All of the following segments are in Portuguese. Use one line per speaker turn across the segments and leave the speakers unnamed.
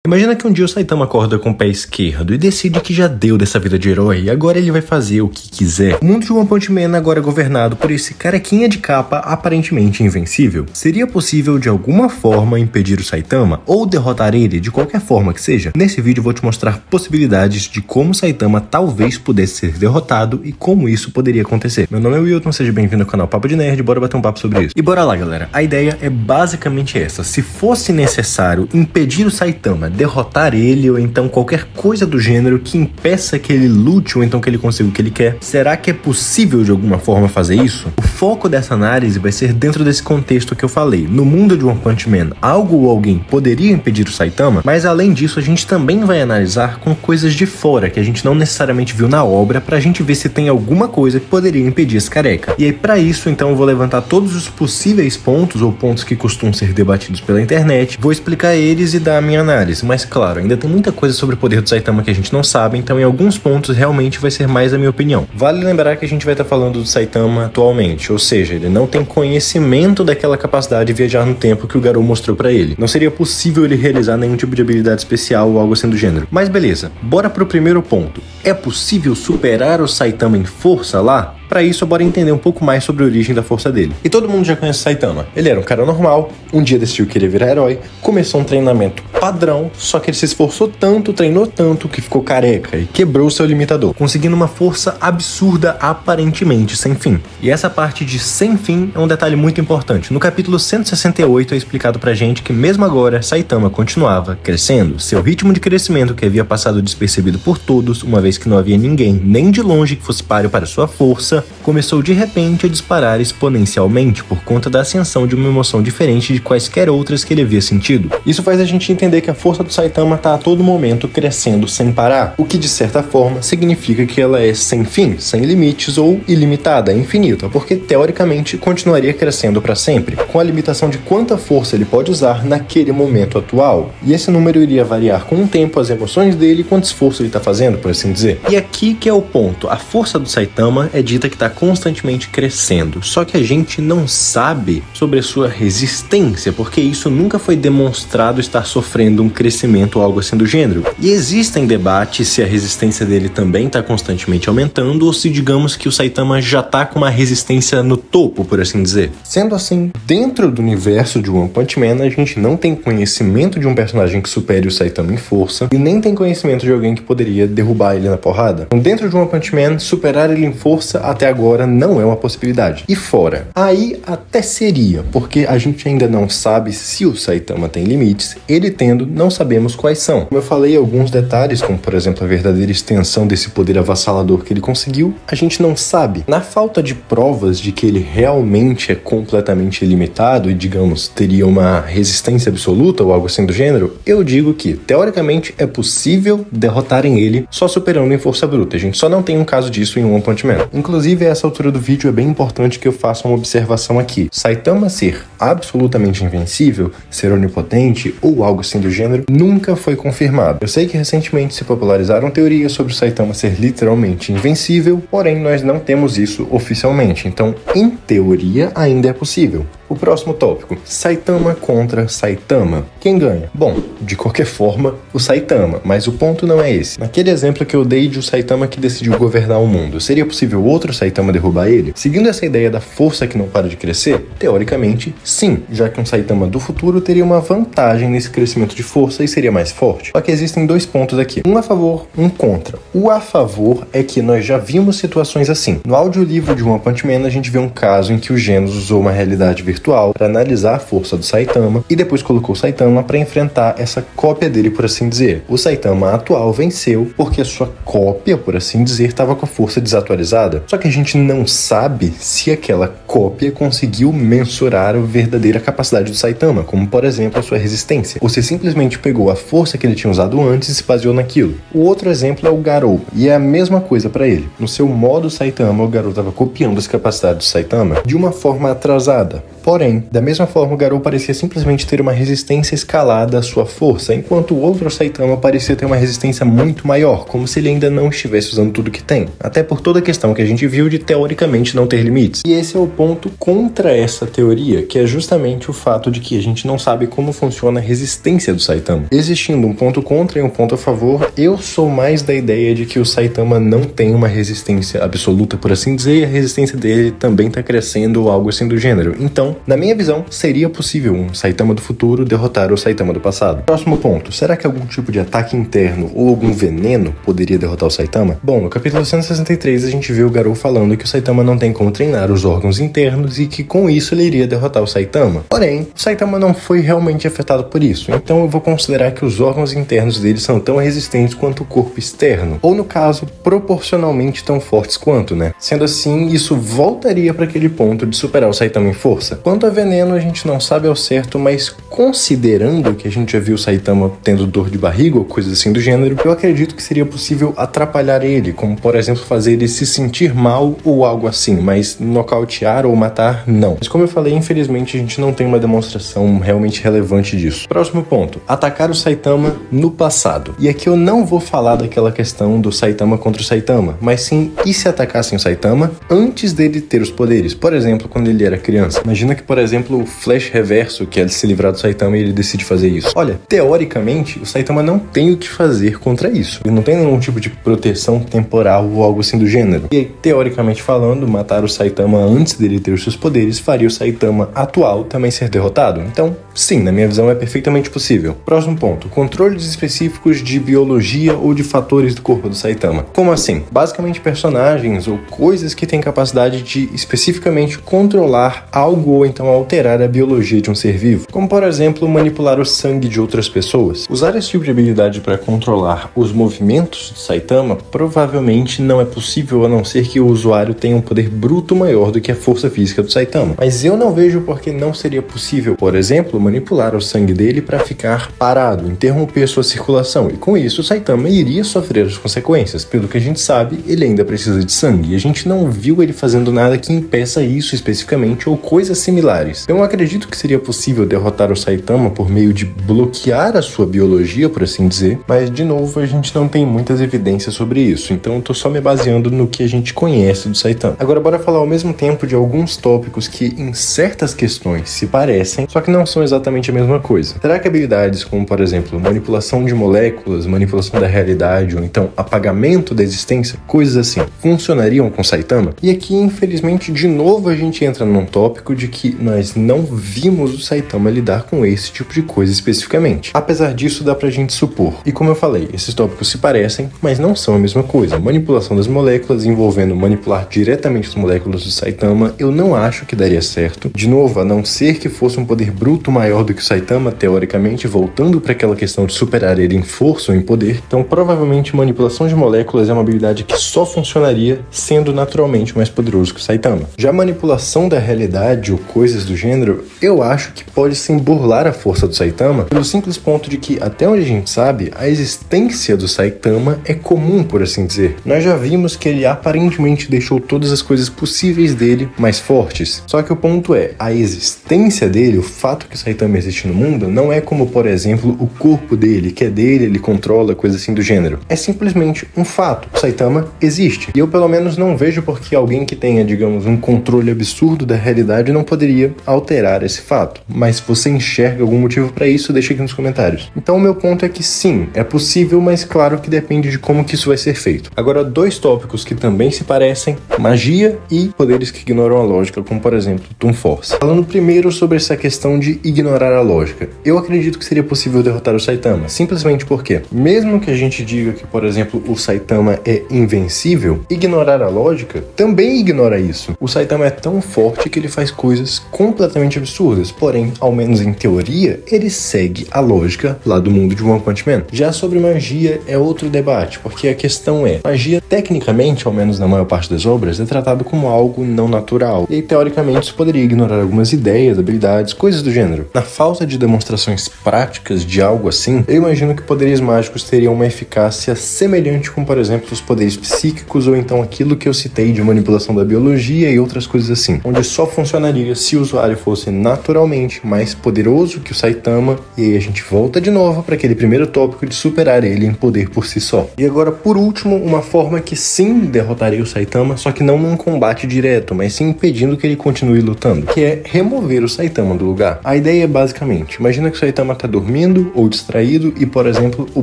Imagina que um dia o Saitama acorda com o pé esquerdo e decide que já deu dessa vida de herói e agora ele vai fazer o que quiser. O mundo de One Punch Man agora é governado por esse carequinha de capa aparentemente invencível. Seria possível de alguma forma impedir o Saitama ou derrotar ele de qualquer forma que seja? Nesse vídeo eu vou te mostrar possibilidades de como o Saitama talvez pudesse ser derrotado e como isso poderia acontecer. Meu nome é Wilton, seja bem-vindo ao canal Papo de Nerd, bora bater um papo sobre isso. E bora lá, galera. A ideia é basicamente essa. Se fosse necessário impedir o Saitama, derrotar ele ou então qualquer coisa do gênero que impeça que ele lute ou então que ele consiga o que ele quer, será que é possível de alguma forma fazer isso? O foco dessa análise vai ser dentro desse contexto que eu falei. No mundo de One Punch Man, algo ou alguém poderia impedir o Saitama, mas além disso a gente também vai analisar com coisas de fora que a gente não necessariamente viu na obra pra gente ver se tem alguma coisa que poderia impedir esse careca. E aí pra isso então eu vou levantar todos os possíveis pontos ou pontos que costumam ser debatidos pela internet, vou explicar eles e dar a minha análise, mas claro, ainda tem muita coisa sobre o poder do Saitama que a gente não sabe, então em alguns pontos realmente vai ser mais a minha opinião. Vale lembrar que a gente vai estar falando do Saitama atualmente, ou seja, ele não tem conhecimento daquela capacidade de viajar no tempo que o Garou mostrou pra ele. Não seria possível ele realizar nenhum tipo de habilidade especial ou algo assim do gênero. Mas beleza, bora pro primeiro ponto. É possível superar o Saitama em força lá? Para isso, bora entender um pouco mais sobre a origem da força dele. E todo mundo já conhece o Saitama. Ele era um cara normal, um dia decidiu querer virar herói, começou um treinamento padrão, só que ele se esforçou tanto, treinou tanto, que ficou careca e quebrou o seu limitador, conseguindo uma força absurda, aparentemente sem fim. E essa parte de sem fim é um detalhe muito importante. No capítulo 168 é explicado pra gente que mesmo agora, Saitama continuava crescendo. Seu ritmo de crescimento, que havia passado despercebido por todos, uma vez que não havia ninguém, nem de longe, que fosse páreo para sua força, começou de repente a disparar exponencialmente por conta da ascensão de uma emoção diferente de quaisquer outras que ele havia sentido. Isso faz a gente entender que a força do Saitama está a todo momento crescendo sem parar, o que de certa forma significa que ela é sem fim, sem limites ou ilimitada, infinita, porque teoricamente continuaria crescendo para sempre, com a limitação de quanta força ele pode usar naquele momento atual. E esse número iria variar com o tempo, as emoções dele e quanto esforço ele está fazendo, por assim dizer. E aqui que é o ponto, a força do Saitama é dita que está constantemente crescendo, só que a gente não sabe sobre a sua resistência, porque isso nunca foi demonstrado estar sofrendo um crescimento ou algo assim do gênero. E existem debates se a resistência dele também está constantemente aumentando ou se digamos que o Saitama já está com uma resistência no topo, por assim dizer. Sendo assim, dentro do universo de One Punch Man, a gente não tem conhecimento de um personagem que supere o Saitama em força e nem tem conhecimento de alguém que poderia derrubar ele na porrada. Então, dentro de One Punch Man, superar ele em força até agora não é uma possibilidade. E fora, aí até seria, porque a gente ainda não sabe se o Saitama tem limites, ele tendo, não sabemos quais são. Como eu falei, alguns detalhes, como por exemplo a verdadeira extensão desse poder avassalador que ele conseguiu, a gente não sabe. Na falta de provas de que ele realmente é completamente ilimitado e, digamos, teria uma resistência absoluta ou algo assim do gênero, eu digo que, teoricamente, é possível derrotarem ele só superando em força bruta. A gente só não tem um caso disso em One Punch Man. Inclusive, a essa altura do vídeo é bem importante que eu faça uma observação aqui. Saitama ser absolutamente invencível, ser onipotente ou algo assim do gênero, nunca foi confirmado. Eu sei que recentemente se popularizaram teorias sobre o Saitama ser literalmente invencível, porém nós não temos isso oficialmente, então em teoria ainda é possível. O próximo tópico, Saitama contra Saitama. Quem ganha? Bom, de qualquer forma, o Saitama, mas o ponto não é esse. Naquele exemplo que eu dei de um Saitama que decidiu governar o mundo, seria possível outro Saitama derrubar ele? Seguindo essa ideia da força que não para de crescer, teoricamente, sim, já que um Saitama do futuro teria uma vantagem nesse crescimento de força e seria mais forte. Só que existem dois pontos aqui, um a favor, um contra. O a favor é que nós já vimos situações assim. No audiolivro de One Punch Man, a gente vê um caso em que o Genos usou uma realidade virtual para analisar a força do Saitama e depois colocou o Saitama para enfrentar essa cópia dele, por assim dizer. O Saitama atual venceu porque a sua cópia, por assim dizer, estava com a força desatualizada. Só que a gente não sabe se aquela cópia conseguiu mensurar a verdadeira capacidade do Saitama, como por exemplo a sua resistência, ou se simplesmente pegou a força que ele tinha usado antes e se baseou naquilo. O outro exemplo é o Garou, e é a mesma coisa para ele. No seu modo Saitama, o Garou estava copiando as capacidades do Saitama de uma forma atrasada. Porém, da mesma forma, o Garou parecia simplesmente ter uma resistência escalada à sua força, enquanto o outro Saitama parecia ter uma resistência muito maior, como se ele ainda não estivesse usando tudo que tem. Até por toda a questão que a gente viu de teoricamente não ter limites. E esse é o ponto contra essa teoria, que é justamente o fato de que a gente não sabe como funciona a resistência do Saitama. Existindo um ponto contra e um ponto a favor, eu sou mais da ideia de que o Saitama não tem uma resistência absoluta, por assim dizer, e a resistência dele também está crescendo ou algo assim do gênero. Então, na minha visão, seria possível um Saitama do futuro derrotar o Saitama do passado. Próximo ponto, será que algum tipo de ataque interno ou algum veneno poderia derrotar o Saitama? Bom, no capítulo 163 a gente viu o Garou falando que o Saitama não tem como treinar os órgãos internos e que com isso ele iria derrotar o Saitama. Porém, o Saitama não foi realmente afetado por isso, então eu vou considerar que os órgãos internos dele são tão resistentes quanto o corpo externo, ou no caso, proporcionalmente tão fortes quanto, né? Sendo assim, isso voltaria para aquele ponto de superar o Saitama em força. Quanto a veneno, a gente não sabe ao certo, mas considerando que a gente já viu o Saitama tendo dor de barriga ou coisas assim do gênero, eu acredito que seria possível atrapalhar ele, como por exemplo fazer ele se sentir mal ou algo assim, mas nocautear ou matar, não. Mas como eu falei, infelizmente a gente não tem uma demonstração realmente relevante disso. Próximo ponto, atacar o Saitama no passado. E aqui eu não vou falar daquela questão do Saitama contra o Saitama, mas sim, e se atacassem o Saitama antes dele ter os poderes? Por exemplo, quando ele era criança. Imagina que, por exemplo, o Flash Reverso quer se livrar do Saitama e ele decide fazer isso. Olha, teoricamente, o Saitama não tem o que fazer contra isso. Ele não tem nenhum tipo de proteção temporal ou algo assim do gênero. E aí, teoricamente falando, matar o Saitama antes dele ter os seus poderes faria o Saitama atual também ser derrotado. Então, sim, na minha visão é perfeitamente possível. Próximo ponto, controles específicos de biologia ou de fatores do corpo do Saitama. Como assim? Basicamente personagens ou coisas que têm capacidade de especificamente controlar algo ou então alterar a biologia de um ser vivo. Como por exemplo, manipular o sangue de outras pessoas. Usar esse tipo de habilidade para controlar os movimentos do Saitama provavelmente não é possível, a não ser que o usuário tenha um poder bruto maior do que a força física do Saitama. Mas eu não vejo por que não seria possível, por exemplo, manipular o sangue dele para ficar parado, interromper sua circulação, e com isso o Saitama iria sofrer as consequências. Pelo que a gente sabe, ele ainda precisa de sangue, e a gente não viu ele fazendo nada que impeça isso especificamente ou coisas similares. Eu acredito que seria possível derrotar o Saitama por meio de bloquear a sua biologia, por assim dizer, mas de novo a gente não tem muitas evidências sobre isso, então eu tô só me baseando no que a gente conhece do Saitama. Agora bora falar ao mesmo tempo de alguns tópicos que em certas questões se parecem, só que não são exatamente a mesma coisa. Será que habilidades como, por exemplo, manipulação de moléculas, manipulação da realidade ou então apagamento da existência, coisas assim, funcionariam com Saitama? E aqui, infelizmente, de novo a gente entra num tópico de que nós não vimos o Saitama lidar com esse tipo de coisa especificamente. Apesar disso, dá pra gente supor. E como eu falei, esses tópicos se parecem, mas não são a mesma coisa. Manipulação das moléculas envolvendo manipular diretamente as moléculas do Saitama, eu não acho que daria certo. De novo, a não ser que fosse um poder bruto maior do que o Saitama, teoricamente, voltando para aquela questão de superar ele em força ou em poder. Então, provavelmente, manipulação de moléculas é uma habilidade que só funcionaria sendo naturalmente mais poderoso que o Saitama. Já manipulação da realidade ou coisas do gênero, eu acho que pode sim burlar a força do Saitama, pelo simples ponto de que, até onde a gente sabe, a existência do Saitama é comum, por assim dizer. Nós já vimos que ele aparentemente deixou todas as coisas possíveis dele mais fortes. Só que o ponto é, a existência dele, o fato que o Saitama existe no mundo, não é como, por exemplo, o corpo dele, que é dele, ele controla, coisa assim do gênero. É simplesmente um fato. O Saitama existe. E eu, pelo menos, não vejo por que alguém que tenha, digamos, um controle absurdo da realidade não poderia alterar esse fato. Mas se você enxerga algum motivo para isso, deixa aqui nos comentários. Então, o meu ponto é que sim, é possível, mas claro que depende de como que isso vai ser feito. Agora, dois tópicos que também se parecem, magia e poderes que ignoram a lógica, como, por exemplo, Toon Force. Falando primeiro sobre essa questão de ignorar a lógica. Eu acredito que seria possível derrotar o Saitama, simplesmente porque, mesmo que a gente diga que, por exemplo, o Saitama é invencível, ignorar a lógica também ignora isso. O Saitama é tão forte que ele faz coisas completamente absurdas, porém, ao menos em teoria, ele segue a lógica lá do mundo de One Punch Man. Já sobre magia é outro debate, porque a questão é, magia, tecnicamente, ao menos na maior parte das obras, é tratado como algo não natural, e teoricamente isso poderia ignorar algumas ideias, habilidades, coisas do gênero. Na falta de demonstrações práticas de algo assim, eu imagino que poderes mágicos teriam uma eficácia semelhante com, por exemplo, os poderes psíquicos ou então aquilo que eu citei de manipulação da biologia e outras coisas assim, onde só funcionaria seria se o usuário fosse naturalmente mais poderoso que o Saitama, e aí a gente volta de novo para aquele primeiro tópico de superar ele em poder por si só. E agora, por último, uma forma que sim derrotaria o Saitama, só que não num combate direto, mas sim impedindo que ele continue lutando, que é remover o Saitama do lugar. A ideia é basicamente, imagina que o Saitama tá dormindo ou distraído e, por exemplo, o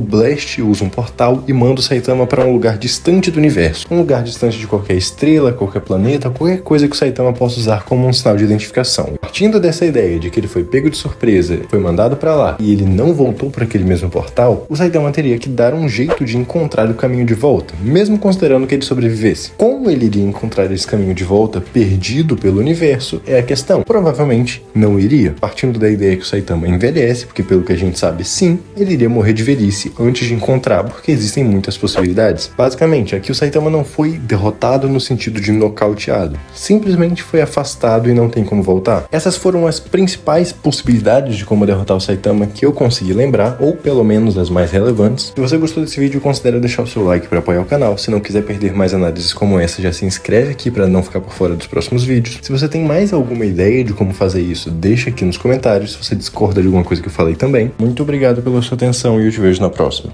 Blast usa um portal e manda o Saitama para um lugar distante do universo, um lugar distante de qualquer estrela, qualquer planeta, qualquer coisa que o Saitama possa usar como um sinal de identificação. Partindo dessa ideia de que ele foi pego de surpresa, foi mandado para lá e ele não voltou para aquele mesmo portal, o Saitama teria que dar um jeito de encontrar o caminho de volta, mesmo considerando que ele sobrevivesse. Como ele iria encontrar esse caminho de volta perdido pelo universo é a questão. Provavelmente não iria. Partindo da ideia que o Saitama envelhece, porque pelo que a gente sabe, sim, ele iria morrer de velhice antes de encontrar, porque existem muitas possibilidades. Basicamente, aqui o Saitama não foi derrotado no sentido de nocauteado, simplesmente foi afastado e não tem como voltar. Essas foram as principais possibilidades de como derrotar o Saitama que eu consegui lembrar, ou pelo menos as mais relevantes. Se você gostou desse vídeo, considere deixar o seu like para apoiar o canal. Se não quiser perder mais análises como essa, já se inscreve aqui para não ficar por fora dos próximos vídeos. Se você tem mais alguma ideia de como fazer isso, deixa aqui nos comentários. Se você discorda de alguma coisa que eu falei também. Muito obrigado pela sua atenção e eu te vejo na próxima.